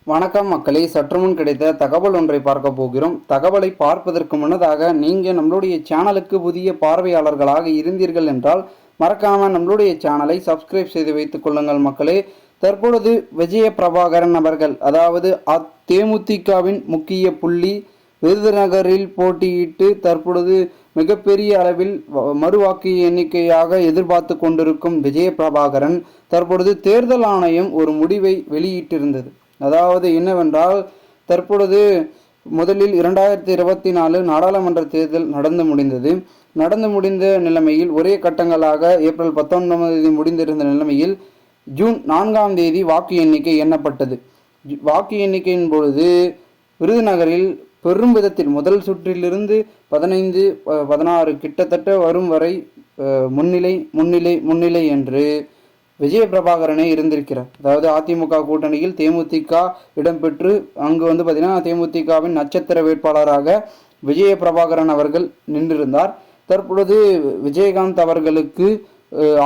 வணக்கம் மக்களே, சற்றுமுன் கிடைத்த தகவல் ஒன்றை பார்க்க போகிறோம். தகவலை பார்ப்பதற்கு முன்னதாக நீங்கள் நம்மளுடைய சேனலுக்கு புதிய பார்வையாளர்களாக இருந்தீர்கள் என்றால் மறக்காம நம்மளுடைய சேனலை சப்ஸ்கிரைப் செய்து வைத்துக் கொள்ளுங்கள் மக்களே. தற்பொழுது விஜய பிரபாகரன் அவர்கள், அதாவது தேமுதிகவின் முக்கிய புள்ளி, விருதுநகரில் போட்டியிட்டு தற்பொழுது மிகப்பெரிய அளவில் மறுவாக்கு எண்ணிக்கையாக எதிர்பார்த்து கொண்டிருக்கும் விஜய பிரபாகரன் தற்பொழுது தேர்தல் ஆணையம் ஒரு முடிவை வெளியிட்டிருந்தது. அதாவது என்னவென்றால், தற்பொழுது முதலில் 2024 நாடாளுமன்ற தேர்தல் நடந்து முடிந்த நிலைமையில் ஒரே கட்டங்களாக ஏப்ரல் 19 முடிந்திருந்த நிலைமையில் ஜூன் 4ஆம் தேதி வாக்கு எண்ணிக்கை எண்ணப்பட்டது. வாக்கு எண்ணிக்கையின் பொழுது விருதுநகரில் பெரும் விதத்தில் முதல் சுற்றிலிருந்து 15, 16 கிட்டத்தட்ட வரும் வரை முன்னிலை என்று விஜய பிரபாகரனே இருந்திருக்கிறார். அதாவது அதிமுக கூட்டணியில் தேமுதிக இடம்பெற்று அங்கு பார்த்தீங்கன்னா தேமுதிகவின் நட்சத்திர வேட்பாளராக விஜய பிரபாகரன் அவர்கள் நின்றிருந்தார். தற்பொழுது விஜயகாந்த் அவர்களுக்கு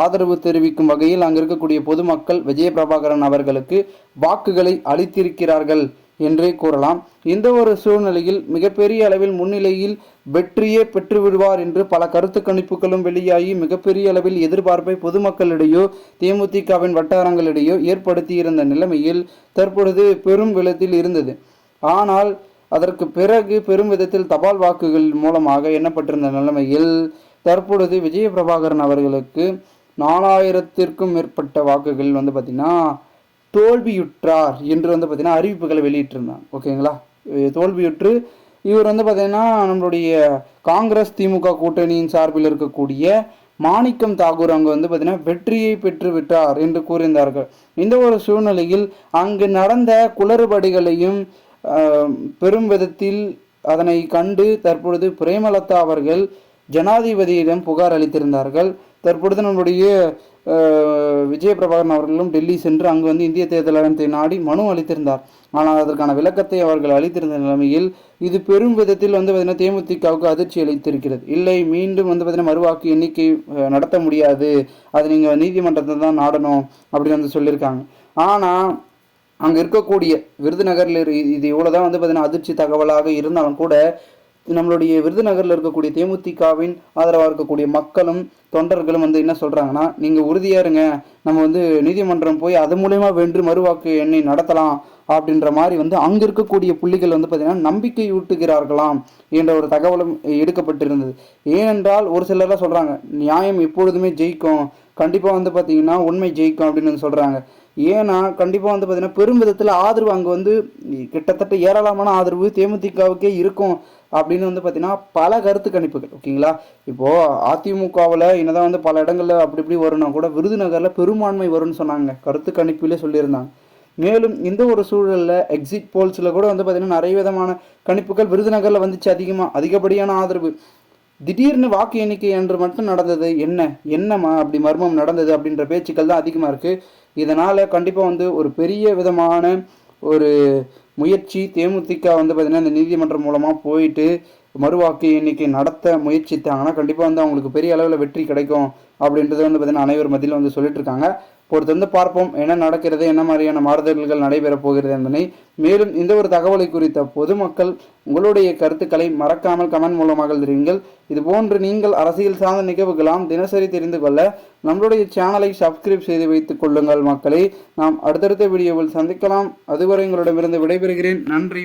ஆதரவு தெரிவிக்கும் வகையில் அங்கு இருக்கக்கூடிய பொதுமக்கள் விஜய பிரபாகரன் அவர்களுக்கு வாக்குகளை அளித்திருக்கிறார்கள் என்றே கூறலாம். இந்த ஒரு சூழ்நிலையில் மிகப்பெரிய அளவில் முன்னிலையில் வெற்றியே பெற்று விடுவார் என்று பல கருத்து கணிப்புகளும் வெளியாகி மிகப்பெரிய அளவில் எதிர்பார்ப்பை பொதுமக்களிடையோ தேமுதிகவின் வட்டாரங்களிடையோ ஏற்படுத்தியிருந்த நிலைமையில் தற்பொழுது பெரும் விதத்தில் இருந்தது. ஆனால் அதற்கு பிறகு பெரும் விதத்தில் தபால் வாக்குகள் மூலமாக எண்ணப்பட்டிருந்த நிலைமையில் தற்பொழுது விஜய பிரபாகரன் அவர்களுக்கு 4000த்திற்கும் மேற்பட்ட வாக்குகள் பார்த்தீங்கன்னா தோல்வியுற்றார் என்று பார்த்தீங்கன்னா அறிவிப்புகளை வெளியிட்டிருந்தாங்க. ஓகேங்களா, தோல்வியுற்று இவர் பார்த்தீங்கன்னா நம்மளுடைய காங்கிரஸ் திமுக கூட்டணியின் சார்பில் இருக்கக்கூடிய மாணிக்கம் தாகூர் அங்கு பார்த்தீங்கன்னா வெற்றியை பெற்று விட்டார் என்று கூறியிருந்தார்கள். இந்த ஒரு சூழ்நிலையில் அங்கு நடந்த குளறுபடிகளையும் பெரும் விதத்தில் அதனை கண்டு தற்பொழுது பிரேமலதா அவர்கள் ஜனாதிபதியிடம் புகார் அளித்திருந்தார்கள். தற்பொழுது நம்முடைய விஜய பிரபாகரன் அவர்களும் டெல்லி சென்று அங்கு இந்திய தேர்தல் ஆணையத்தை நாடி மனு அளித்திருந்தார். ஆனால் அதற்கான விளக்கத்தை அவர்கள் அளித்திருந்த நிலைமையில் இது பெரும் விதத்தில் பார்த்தீங்கன்னா தேமுதிகவுக்கு அதிர்ச்சி அளித்திருக்கிறது. இல்லை, மீண்டும் பார்த்தீங்கன்னா மறுவாக்கு எண்ணிக்கை நடத்த முடியாது, அது நீங்கள் நீதிமன்றத்தை தான் நாடணும் அப்படின்னு சொல்லியிருக்காங்க. ஆனால் அங்கே இருக்கக்கூடிய விருதுநகரில் இது இவ்வளோதான் பார்த்தீங்கன்னா அதிர்ச்சி தகவலாக இருந்தாலும் கூட நம்மளுடைய விருதுநகரில் இருக்கக்கூடிய தேமுதிகவின் ஆதரவாக இருக்கக்கூடிய மக்களும் தொண்டர்களும் என்ன சொல்கிறாங்கன்னா, நீங்கள் உறுதியாக இருங்க, நம்ம நீதிமன்றம் போய் அது மூலயமா வென்று மறுவாக்கு எண்ணை நடத்தலாம் அப்படின்ற மாதிரி அங்கே இருக்கக்கூடிய புள்ளிகள் பார்த்தீங்கன்னா நம்பிக்கை ஊட்டுகிறார்களாம் என்ற ஒரு தகவலும் எடுக்கப்பட்டிருந்தது. ஏனென்றால் ஒரு சிலர்லாம் சொல்கிறாங்க, நியாயம் எப்பொழுதுமே ஜெயிக்கும், கண்டிப்பாக பார்த்தீங்கன்னா உண்மை ஜெயிக்கும் அப்படின்னு சொல்கிறாங்க. ஏன்னா கண்டிப்பாக பார்த்தீங்கன்னா பெரும் விதத்தில் ஆதரவு அங்கே கிட்டத்தட்ட ஏராளமான ஆதரவு தேமுதிகவுக்கே இருக்கும் அப்படின்னு பார்த்தீங்கன்னா பல கருத்து கணிப்புகள். ஓகேங்களா, இப்போது அதிமுகவில் என்னதான் பல இடங்களில் அப்படி இப்படி வரும்னா கூட விருதுநகரில் பெரும்பான்மை வரும்னு சொன்னாங்க, கருத்து கணிப்பிலே சொல்லியிருந்தாங்க. மேலும் இந்த ஒரு சூழலில் எக்ஸிட் போல்ஸில் கூட பார்த்தீங்கன்னா நிறைய விதமான கணிப்புகள் விருதுநகரில் வந்துச்சு, அதிகப்படியான ஆதரவு. திடீர்னு வாக்கு எண்ணிக்கை என்று மட்டும் நடந்தது, என்னம்மா அப்படி மர்மம் நடந்தது அப்படின்ற பேச்சுக்கள் தான் அதிகமாக இருக்குது. இதனால் கண்டிப்பாக ஒரு பெரிய விதமான ஒரு முயற்சி தேமுதிக பார்த்தீங்கன்னா இந்த நீதிமன்றம் மூலமாக போயிட்டு மறுவாக்கு எண்ணிக்கை நடத்த முயற்சித்தாங்கன்னா கண்டிப்பாக அவங்களுக்கு பெரிய அளவில் வெற்றி கிடைக்கும் அப்படின்றது பார்த்தீங்கன்னா அனைவர் மத்தியில் சொல்லிட்டு இருக்காங்க. பொறுத்து பார்ப்போம் என்ன நடக்கிறது, என்ன மாதிரியான மாறுதல்கள் நடைபெறப் போகிறது என்பதை. மேலும் இந்த ஒரு தகவலை குறித்த பொதுமக்கள் உங்களுடைய கருத்துக்களை மறக்காமல் கமெண்ட் மூலமாக தெரிவிங்கள். இதுபோன்று நீங்கள் அரசியல் சார்ந்த நிகழ்வுகளாம் தினசரி தெரிந்து கொள்ள நம்மளுடைய சேனலை சப்ஸ்கிரைப் செய்து வைத்துக் கொள்ளுங்கள் மக்களே. நாம் அடுத்தடுத்த வீடியோவில் சந்திக்கலாம். அதுவரை உங்களிடமிருந்து விடைபெறுகிறேன். நன்றி.